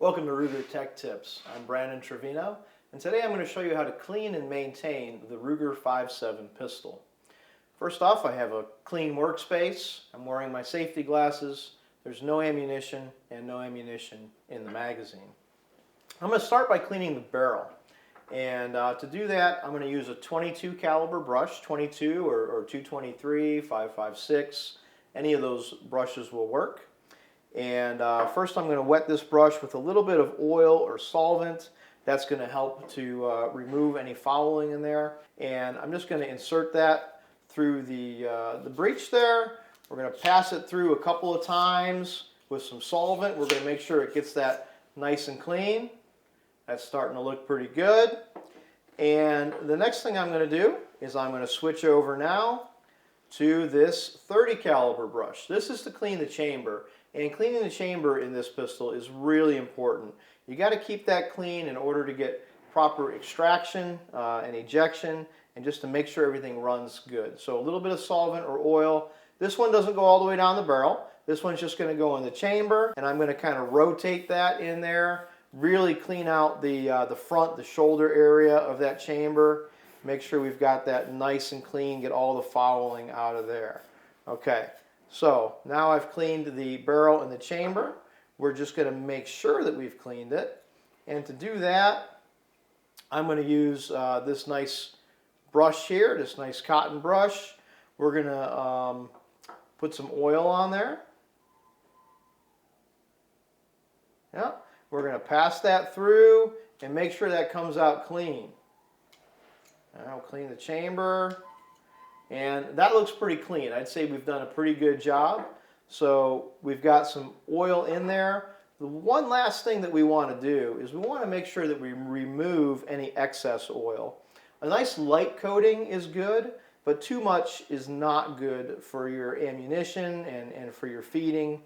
Welcome to Ruger Tech Tips. I'm Brandon Trevino, and today I'm going to show you how to clean and maintain the Ruger-57 pistol. First off, I have a clean workspace. I'm wearing my safety glasses. There's no ammunition and no ammunition in the magazine. I'm going to start by cleaning the barrel. And to do that, I'm going to use a 22 caliber brush, 22 or 223, 5.56. Any of those brushes will work. And first I'm going to wet this brush with a little bit of oil or solvent. That's going to help to remove any fouling in there. And I'm just going to insert that through the breech there. We're going to pass it through a couple of times with some solvent. We're going to make sure it gets that nice and clean. That's starting to look pretty good. And the next thing I'm going to do is I'm going to switch over now to this 30 caliber brush. This is to clean the chamber. And cleaning the chamber in this pistol is really important. You got to keep that clean in order to get proper extraction and ejection, and just to make sure everything runs good. So a little bit of solvent or oil. This one doesn't go all the way down the barrel. This one's just going to go in the chamber, and I'm going to kind of rotate that in there. Really clean out the front, the shoulder area of that chamber. Make sure we've got that nice and clean. Get all the fouling out of there. Okay. So now I've cleaned the barrel and the chamber. We're just going to make sure that we've cleaned it. And to do that, I'm going to use this nice brush here, this nice cotton brush. We're going to put some oil on there. Yeah. We're going to pass that through and make sure that comes out clean. I'll clean the chamber. And that looks pretty clean. I'd say we've done a pretty good job. So we've got some oil in there. The one last thing that we want to do is we want to make sure that we remove any excess oil. A nice light coating is good, but too much is not good for your ammunition and for your feeding.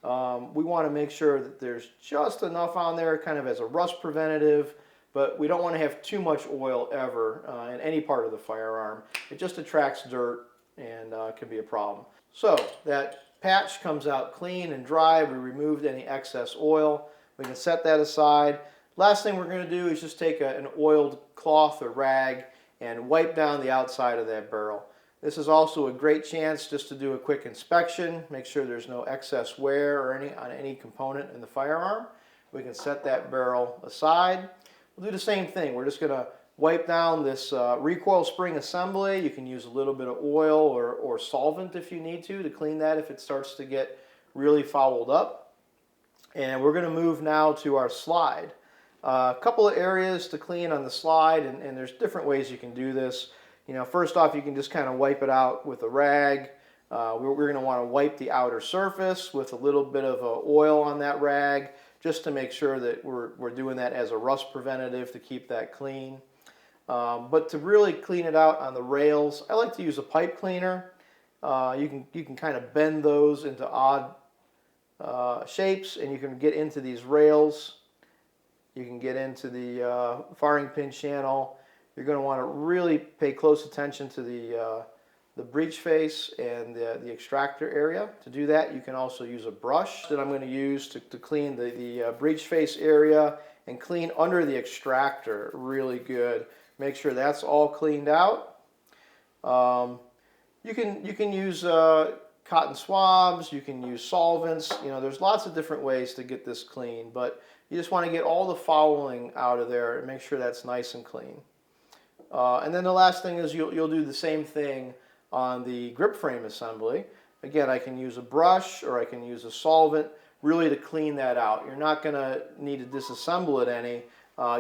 We want to make sure that there's just enough on there kind of as a rust preventative. But we don't want to have too much oil ever in any part of the firearm. It just attracts dirt and can be a problem. So that patch comes out clean and dry. We removed any excess oil. We can set that aside. Last thing we're going to do is just take an oiled cloth or rag and wipe down the outside of that barrel. This is also a great chance just to do a quick inspection, make sure there's no excess wear or on any component in the firearm. We can set that barrel aside. We'll do the same thing. We're just going to wipe down this recoil spring assembly. You can use a little bit of oil or solvent if you need to clean that if it starts to get really fouled up. And we're going to move now to our slide. A couple of areas to clean on the slide, and there's different ways you can do this. You know, first off, you can just kind of wipe it out with a rag. We're going to want to wipe the outer surface with a little bit of oil on that rag, just to make sure that we're doing that as a rust preventative to keep that clean. But to really clean it out on the rails, I like to use a pipe cleaner. You can kind of bend those into odd shapes, and you can get into these rails. You can get into the firing pin channel. You're going to want to really pay close attention to the breech face and the extractor area. To do that, you can also use a brush that I'm going to use to clean the breech face area and clean under the extractor really good. Make sure that's all cleaned out. You can use cotton swabs, you can use solvents. You know, there's lots of different ways to get this clean, but you just want to get all the fouling out of there and make sure that's nice and clean. And then the last thing is you'll do the same thing on the grip frame assembly. Again, I can use a brush or I can use a solvent really to clean that out. You're not going to need to disassemble it any.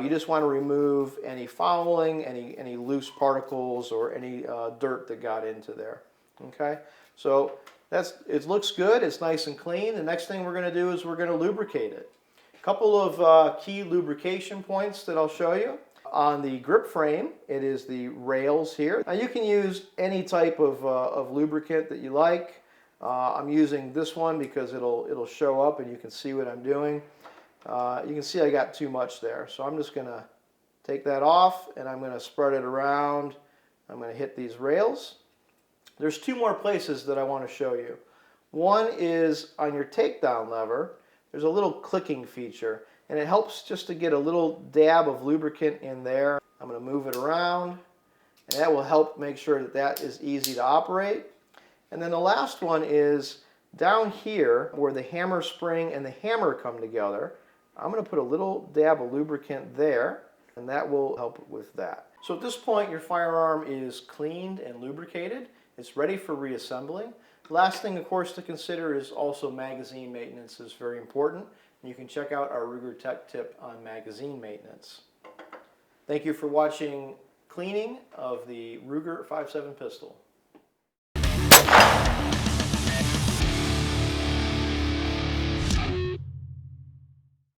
You just want to remove any fouling, any loose particles, or any dirt that got into there. Okay, so it looks good. It's nice and clean. The next thing we're going to do is we're going to lubricate it. A couple of key lubrication points that I'll show you. On the grip frame, it is the rails here. Now you can use any type of lubricant that you like. I'm using this one because it'll show up and you can see what I'm doing. You can see I got too much there, so I'm just going to take that off and I'm going to spread it around. I'm going to hit these rails. There's two more places that I want to show you. One is on your takedown lever. There's a little clicking feature, and it helps just to get a little dab of lubricant in there. I'm going to move it around, and that will help make sure that that is easy to operate. And then the last one is down here where the hammer spring and the hammer come together. I'm going to put a little dab of lubricant there, and that will help with that. So at this point, your firearm is cleaned and lubricated. It's ready for reassembling. Last thing, of course, to consider is also magazine maintenance is very important. And you can check out our Ruger Tech Tip on magazine maintenance. Thank you for watching cleaning of the Ruger-57 pistol.